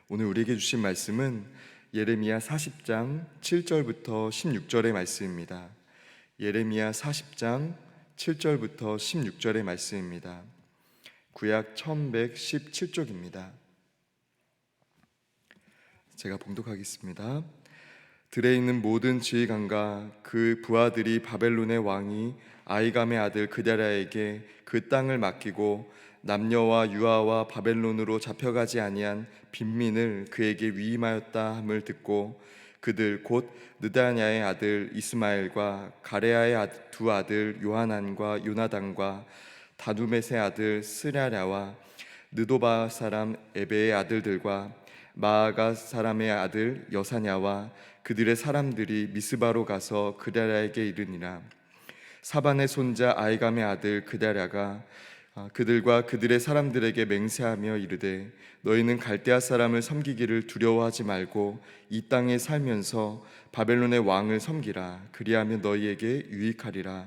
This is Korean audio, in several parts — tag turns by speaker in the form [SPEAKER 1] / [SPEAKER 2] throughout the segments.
[SPEAKER 1] 오늘 우리에게 주신 말씀은 예레미야 40장 7절부터 16절의 말씀입니다. 예레미야 40장 7절부터 16절의 말씀입니다. 구약 1117쪽입니다. 제가 봉독하겠습니다. 들에 있는 모든 지휘관과 그 부하들이 바벨론의 왕이 아이감의 아들 그다랴에게 그 땅을 맡기고 남녀와 유아와 바벨론으로 잡혀가지 아니한 빈민을 그에게 위임하였다 함을 듣고 그들 곧 느다냐의 아들 이스마엘과 가레아의 두 아들 요하난과 요나단과 다두멧의 아들 스랴랴와 느도바 사람 에베의 아들들과 마아가 사람의 아들 여사냐와 그들의 사람들이 미스바로 가서 그다랴에게 이르니라. 사반의 손자 아이감의 아들 그다랴가 그들과 그들의 사람들에게 맹세하며 이르되 너희는 갈대아 사람을 섬기기를 두려워하지 말고 이 땅에 살면서 바벨론의 왕을 섬기라. 그리하면 너희에게 유익하리라.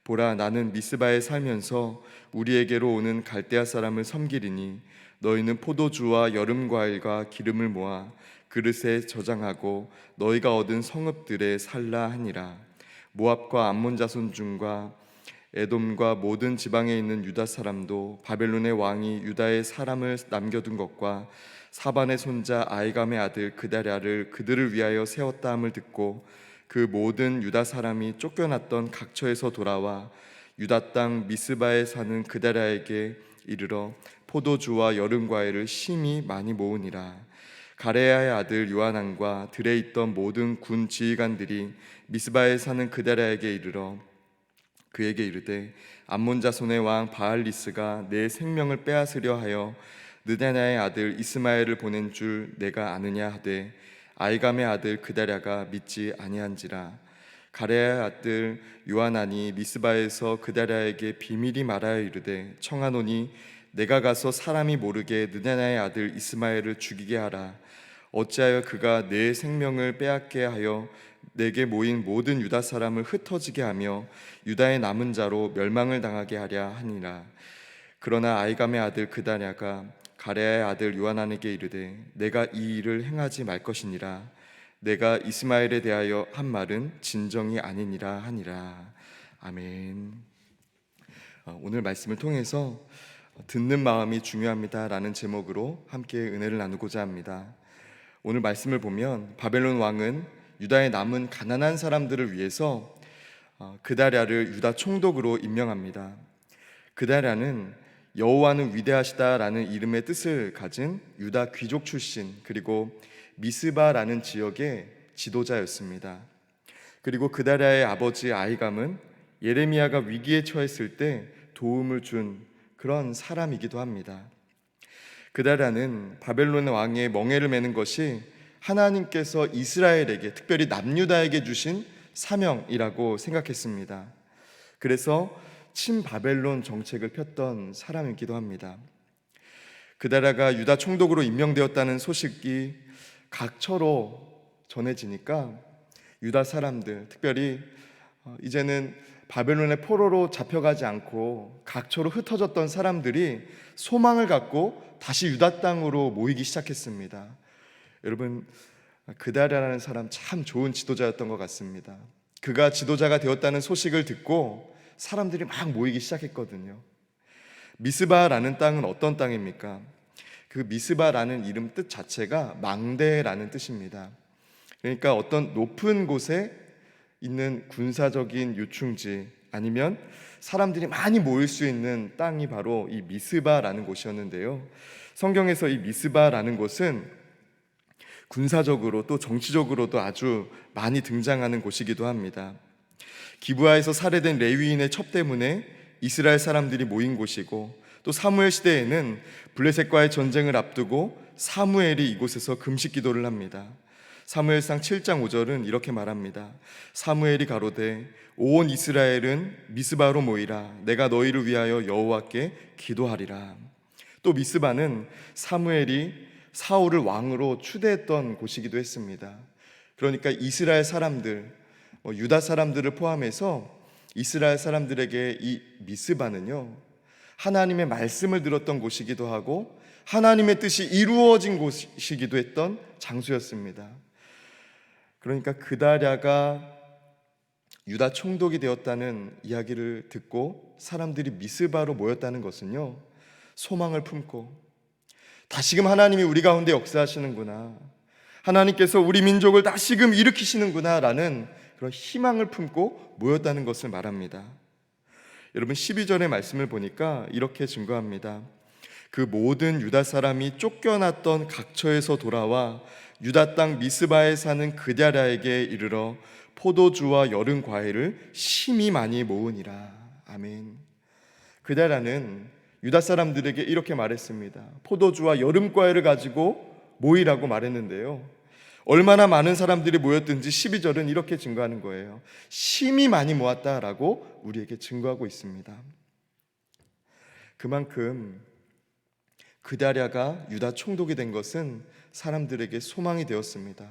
[SPEAKER 1] 보라, 나는 미스바에 살면서 우리에게로 오는 갈대아 사람을 섬기리니 너희는 포도주와 여름 과일과 기름을 모아 그릇에 저장하고 너희가 얻은 성읍들에 살라 하니라. 모압과 암몬 자손 중과 에돔과 모든 지방에 있는 유다 사람도 바벨론의 왕이 유다의 사람을 남겨둔 것과 사반의 손자 아이감의 아들 그다랴를 그들을 위하여 세웠다 함을 듣고 그 모든 유다 사람이 쫓겨났던 각처에서 돌아와 유다 땅 미스바에 사는 그다랴에게 이르러 포도주와 여름 과일을 심히 많이 모으니라. 가레야의 아들 요하난과 들에 있던 모든 군 지휘관들이 미스바에 사는 그다랴에게 이르러 그에게 이르되 암몬 자손의 왕 바알리스가 내 생명을 빼앗으려 하여 느다냐의 아들 이스마엘을 보낸 줄 내가 아느냐 하되 아이감의 아들 그다랴가 믿지 아니한지라. 가레야의 아들 요하난이 미스바에서 그다랴에게 비밀이 말하여 이르되 청하노니 내가 가서 사람이 모르게 느다냐의 아들 이스마엘을 죽이게 하라. 어찌하여 그가 내 생명을 빼앗게 하여 내게 모인 모든 유다 사람을 흩어지게 하며 유다의 남은 자로 멸망을 당하게 하랴 하니라. 그러나 아이감의 아들 그다랴가 가레야의 아들 요하난에게 이르되 내가 이 일을 행하지 말 것이니라. 내가 이스마엘에 대하여 한 말은 진정이 아니니라 하니라. 아멘. 오늘 말씀을 통해서 듣는 마음이 중요합니다라는 제목으로 함께 은혜를 나누고자 합니다. 오늘 말씀을 보면 바벨론 왕은 유다의 남은 가난한 사람들을 위해서 그다랴를 유다 총독으로 임명합니다. 그다랴는 여호와는 위대하시다라는 이름의 뜻을 가진 유다 귀족 출신, 그리고 미스바라는 지역의 지도자였습니다. 그리고 그다랴의 아버지 아이감은 예레미야가 위기에 처했을 때 도움을 준 그런 사람이기도 합니다. 그다랴는 바벨론 왕의 멍에를 매는 것이 하나님께서 이스라엘에게, 특별히 남유다에게 주신 사명이라고 생각했습니다. 그래서 친바벨론 정책을 폈던 사람이기도 합니다. 그다랴가 유다 총독으로 임명되었다는 소식이 각처로 전해지니까 유다 사람들, 특별히 이제는 바벨론의 포로로 잡혀가지 않고 각처로 흩어졌던 사람들이 소망을 갖고 다시 유다 땅으로 모이기 시작했습니다. 여러분, 그다랴라는 사람 참 좋은 지도자였던 것 같습니다. 그가 지도자가 되었다는 소식을 듣고 사람들이 막 모이기 시작했거든요. 미스바라는 땅은 어떤 땅입니까? 그 미스바라는 이름 뜻 자체가 망대라는 뜻입니다. 그러니까 어떤 높은 곳에 있는 군사적인 요충지, 아니면 사람들이 많이 모일 수 있는 땅이 바로 이 미스바라는 곳이었는데요. 성경에서 이 미스바라는 곳은 군사적으로 또 정치적으로도 아주 많이 등장하는 곳이기도 합니다. 기브아에서 살해된 레위인의 첩 때문에 이스라엘 사람들이 모인 곳이고, 또 사무엘 시대에는 블레셋과의 전쟁을 앞두고 사무엘이 이곳에서 금식 기도를 합니다. 사무엘상 7장 5절은 이렇게 말합니다. 사무엘이 가로되 온 이스라엘은 미스바로 모이라. 내가 너희를 위하여 여호와께 기도하리라. 또 미스바는 사무엘이 사울을 왕으로 추대했던 곳이기도 했습니다. 그러니까 이스라엘 사람들, 유다 사람들을 포함해서 이스라엘 사람들에게 이 미스바는요, 하나님의 말씀을 들었던 곳이기도 하고 하나님의 뜻이 이루어진 곳이기도 했던 장소였습니다. 그러니까 그다랴가 유다 총독이 되었다는 이야기를 듣고 사람들이 미스바로 모였다는 것은요, 소망을 품고 다시금 하나님이 우리 가운데 역사하시는구나, 하나님께서 우리 민족을 다시금 일으키시는구나 라는 그런 희망을 품고 모였다는 것을 말합니다. 여러분, 12절의 말씀을 보니까 이렇게 증거합니다. 그 모든 유다 사람이 쫓겨났던 각처에서 돌아와 유다 땅 미스바에 사는 그랴라에게 이르러 포도주와 여름 과일을 심히 많이 모으니라. 아멘. 그랴라는 유다 사람들에게 이렇게 말했습니다. 포도주와 여름 과일을 가지고 모이라고 말했는데요, 얼마나 많은 사람들이 모였든지 12절은 이렇게 증거하는 거예요. 심히 많이 모았다라고 우리에게 증거하고 있습니다. 그만큼 그랴라가 유다 총독이 된 것은 사람들에게 소망이 되었습니다.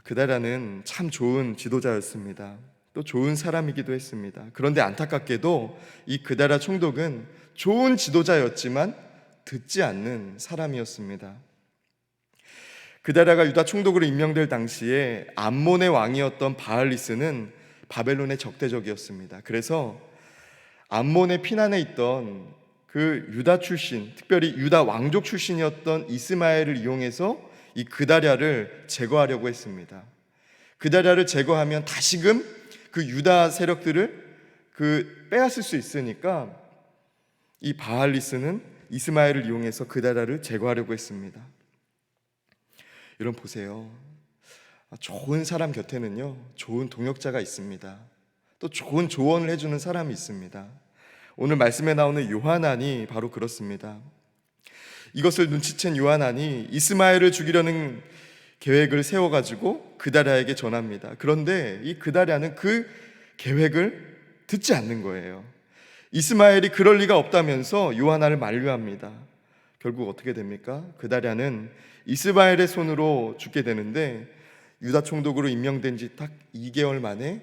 [SPEAKER 1] 그랴라는 참 좋은 지도자였습니다. 또 좋은 사람이기도 했습니다. 그런데 안타깝게도 이 그랴라 총독은 좋은 지도자였지만 듣지 않는 사람이었습니다. 그랴라가 유다 총독으로 임명될 당시에 암몬의 왕이었던 바알리스는 바벨론의 적대적이었습니다. 그래서 암몬의 피난에 있던 그 유다 출신, 특별히 유다 왕족 출신이었던 이스마엘을 이용해서 이 그랴라를 제거하려고 했습니다. 그랴라를 제거하면 다시금 그 유다 세력들을 빼앗을 수 있으니까 이 바알리스는 이스마엘을 이용해서 그랴라를 제거하려고 했습니다. 여러분 보세요. 좋은 사람 곁에는요, 좋은 동역자가 있습니다. 또 좋은 조언을 해주는 사람이 있습니다. 오늘 말씀에 나오는 요하난이 바로 그렇습니다. 이것을 눈치챈 요하난이 이스마엘을 죽이려는 계획을 세워가지고 그랴라에게 전합니다. 그런데 이 그랴라는 그 계획을 듣지 않는 거예요. 이스마엘이 그럴 리가 없다면서 요하난을 만류합니다. 결국 어떻게 됩니까? 그랴라는 이스마엘의 손으로 죽게 되는데 유다 총독으로 임명된 지 딱 2개월 만에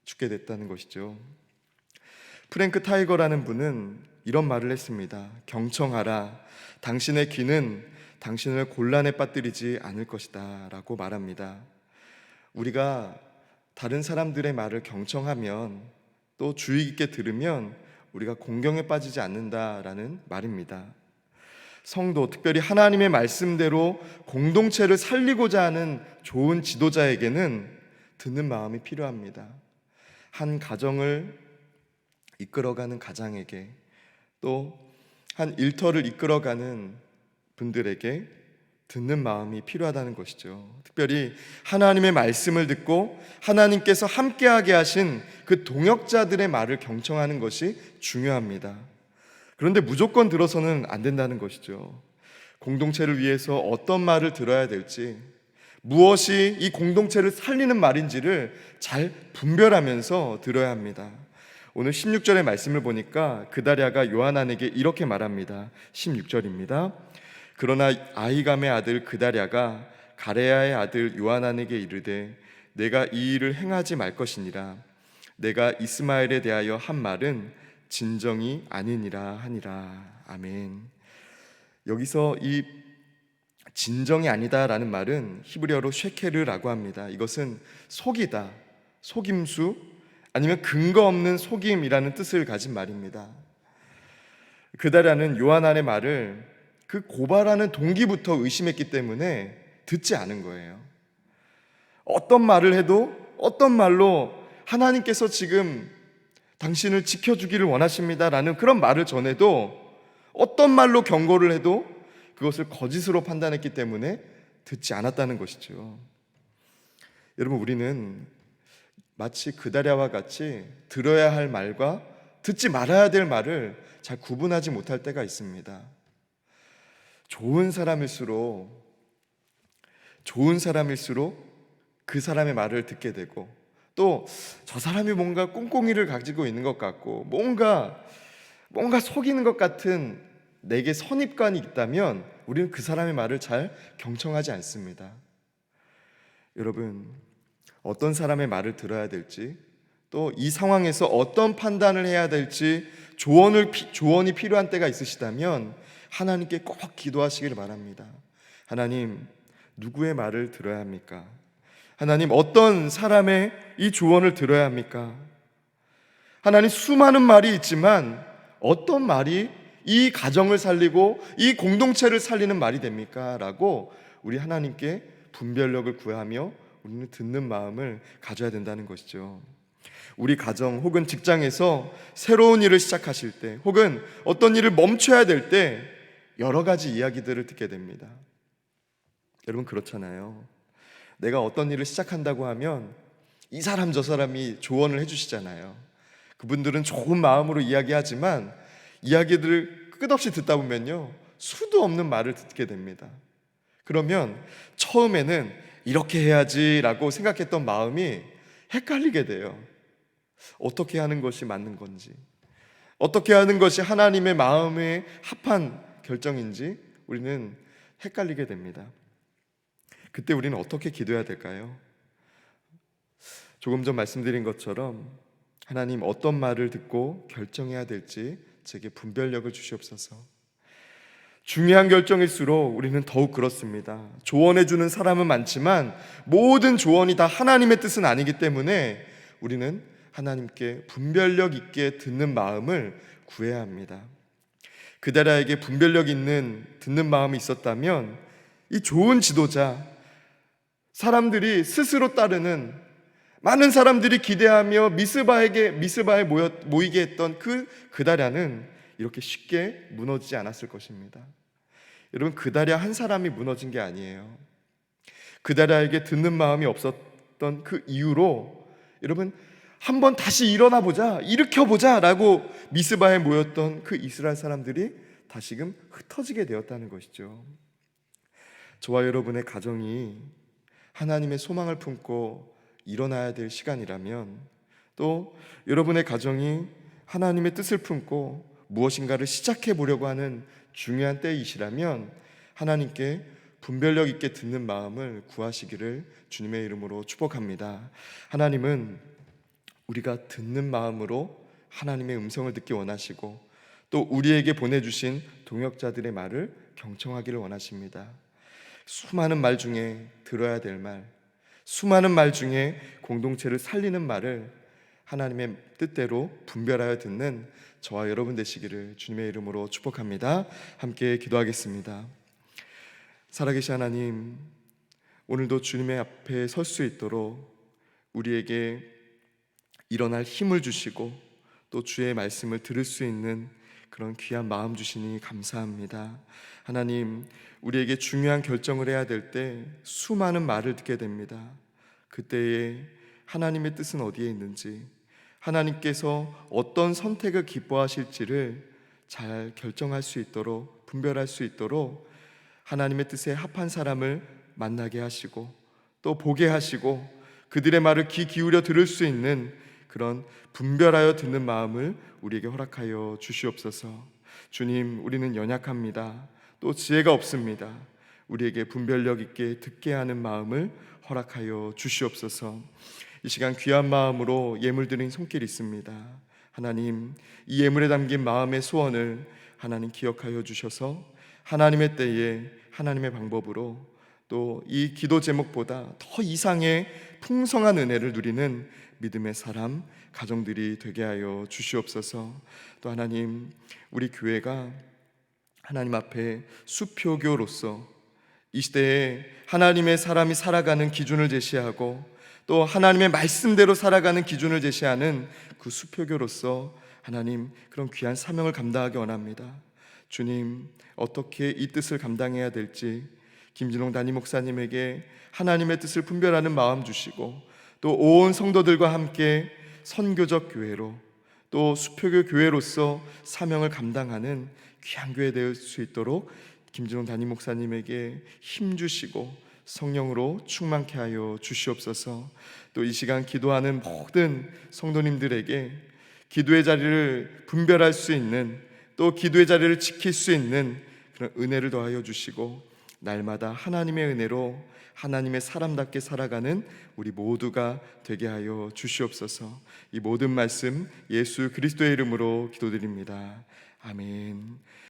[SPEAKER 1] 죽게 됐다는 것이죠. 프랭크 타이거라는 분은 이런 말을 했습니다. 경청하라. 당신의 귀는 당신을 곤란에 빠뜨리지 않을 것이다 라고 말합니다. 우리가 다른 사람들의 말을 경청하면, 또 주의 깊게 들으면 우리가 공경에 빠지지 않는다라는 말입니다. 성도, 특별히 하나님의 말씀대로 공동체를 살리고자 하는 좋은 지도자에게는 듣는 마음이 필요합니다. 한 가정을 이끌어가는 가장에게, 또 한 일터를 이끌어가는 분들에게 듣는 마음이 필요하다는 것이죠. 특별히 하나님의 말씀을 듣고 하나님께서 함께하게 하신 그 동역자들의 말을 경청하는 것이 중요합니다. 그런데 무조건 들어서는 안 된다는 것이죠. 공동체를 위해서 어떤 말을 들어야 될지, 무엇이 이 공동체를 살리는 말인지를 잘 분별하면서 들어야 합니다. 오늘 16절의 말씀을 보니까 그랴라가 요하난에게 이렇게 말합니다. 16절입니다. 그러나 아히감의 아들 그랴라가 가레야의 아들 요하난에게 이르되 내가 이 일을 행하지 말 것이니라. 내가 이스마엘에 대하여 한 말은 진정이 아니니라 하니라. 아멘. 여기서 이 진정이 아니다라는 말은 히브리어로 쉐케르라고 합니다. 이것은 속이다, 속임수, 아니면 근거 없는 속임이라는 뜻을 가진 말입니다. 그랴라는 요하난의 말을 그 고발하는 동기부터 의심했기 때문에 듣지 않은 거예요. 어떤 말을 해도, 어떤 말로 하나님께서 지금 당신을 지켜주기를 원하십니다라는 그런 말을 전해도, 어떤 말로 경고를 해도 그것을 거짓으로 판단했기 때문에 듣지 않았다는 것이죠. 여러분, 우리는 마치 그랴라와 같이 들어야 할 말과 듣지 말아야 될 말을 잘 구분하지 못할 때가 있습니다. 좋은 사람일수록 그 사람의 말을 듣게 되고, 또 저 사람이 뭔가 꿍꿍이를 가지고 있는 것 같고 뭔가 속이는 것 같은 내게 선입관이 있다면 우리는 그 사람의 말을 잘 경청하지 않습니다. 여러분, 어떤 사람의 말을 들어야 될지, 또 이 상황에서 어떤 판단을 해야 될지 조언이 필요한 때가 있으시다면 하나님께 꼭 기도하시길 바랍니다. 하나님, 누구의 말을 들어야 합니까? 하나님, 어떤 사람의 이 조언을 들어야 합니까? 하나님, 수많은 말이 있지만 어떤 말이 이 가정을 살리고 이 공동체를 살리는 말이 됩니까? 라고 우리 하나님께 분별력을 구하며 우리는 듣는 마음을 가져야 된다는 것이죠. 우리 가정 혹은 직장에서 새로운 일을 시작하실 때, 혹은 어떤 일을 멈춰야 될 때 여러 가지 이야기들을 듣게 됩니다. 여러분, 그렇잖아요. 내가 어떤 일을 시작한다고 하면 이 사람 저 사람이 조언을 해주시잖아요. 그분들은 좋은 마음으로 이야기하지만 이야기들을 끝없이 듣다 보면요, 수도 없는 말을 듣게 됩니다. 그러면 처음에는 이렇게 해야지라고 생각했던 마음이 헷갈리게 돼요. 어떻게 하는 것이 맞는 건지, 어떻게 하는 것이 하나님의 마음에 합한 결정인지 우리는 헷갈리게 됩니다. 그때 우리는 어떻게 기도해야 될까요? 조금 전 말씀드린 것처럼 하나님, 어떤 말을 듣고 결정해야 될지 제게 분별력을 주시옵소서. 중요한 결정일수록 우리는 더욱 그렇습니다. 조언해주는 사람은 많지만 모든 조언이 다 하나님의 뜻은 아니기 때문에 우리는 하나님께 분별력 있게 듣는 마음을 구해야 합니다. 그다라에게 분별력 있는 듣는 마음이 있었다면 이 좋은 지도자, 사람들이 스스로 따르는, 많은 사람들이 기대하며 미스바에 모이게 했던 그다랴는 이렇게 쉽게 무너지지 않았을 것입니다. 여러분, 그다랴 한 사람이 무너진 게 아니에요. 그다랴에게 듣는 마음이 없었던 그 이유로 여러분, 한번 다시 일으켜보자 라고 미스바에 모였던 그 이스라엘 사람들이 다시금 흩어지게 되었다는 것이죠. 저와 여러분의 가정이 하나님의 소망을 품고 일어나야 될 시간이라면, 또 여러분의 가정이 하나님의 뜻을 품고 무엇인가를 시작해 보려고 하는 중요한 때이시라면 하나님께 분별력 있게 듣는 마음을 구하시기를 주님의 이름으로 축복합니다. 하나님은 우리가 듣는 마음으로 하나님의 음성을 듣기 원하시고, 또 우리에게 보내주신 동역자들의 말을 경청하기를 원하십니다. 수많은 말 중에 들어야 될 말, 수많은 말 중에 공동체를 살리는 말을 하나님의 뜻대로 분별하여 듣는 저와 여러분 되시기를 주님의 이름으로 축복합니다. 함께 기도하겠습니다. 살아계신 하나님, 오늘도 주님의 앞에 설 수 있도록 우리에게 일어날 힘을 주시고 또 주의 말씀을 들을 수 있는 그런 귀한 마음 주시니 감사합니다. 하나님, 우리에게 중요한 결정을 해야 될 때 수많은 말을 듣게 됩니다. 그때에 하나님의 뜻은 어디에 있는지, 하나님께서 어떤 선택을 기뻐하실지를 잘 결정할 수 있도록, 분별할 수 있도록 하나님의 뜻에 합한 사람을 만나게 하시고 또 보게 하시고 그들의 말을 귀 기울여 들을 수 있는 그런 분별하여 듣는 마음을 우리에게 허락하여 주시옵소서. 주님, 우리는 연약합니다. 또 지혜가 없습니다. 우리에게 분별력 있게 듣게 하는 마음을 허락하여 주시옵소서. 이 시간 귀한 마음으로 예물 드린 손길이 있습니다. 하나님, 이 예물에 담긴 마음의 소원을 하나님 기억하여 주셔서 하나님의 때에 하나님의 방법으로 또 이 기도 제목보다 더 이상의 풍성한 은혜를 누리는 믿음의 사람, 가정들이 되게 하여 주시옵소서. 또 하나님, 우리 교회가 하나님 앞에 수표교로서 이 시대에 하나님의 사람이 살아가는 기준을 제시하고 또 하나님의 말씀대로 살아가는 기준을 제시하는 그 수표교로서 하나님, 그런 귀한 사명을 감당하기 원합니다. 주님, 어떻게 이 뜻을 감당해야 될지 김진홍 담임 목사님에게 하나님의 뜻을 분별하는 마음 주시고 또 온 성도들과 함께 선교적 교회로 또 수표교 교회로서 사명을 감당하는 귀한 교회 될 수 있도록 김진홍 담임 목사님에게 힘 주시고 성령으로 충만케 하여 주시옵소서. 또 이 시간 기도하는 모든 성도님들에게 기도의 자리를 분별할 수 있는, 또 기도의 자리를 지킬 수 있는 그런 은혜를 더하여 주시고 날마다 하나님의 은혜로 하나님의 사람답게 살아가는 우리 모두가 되게 하여 주시옵소서. 이 모든 말씀 예수 그리스도의 이름으로 기도드립니다. 아멘.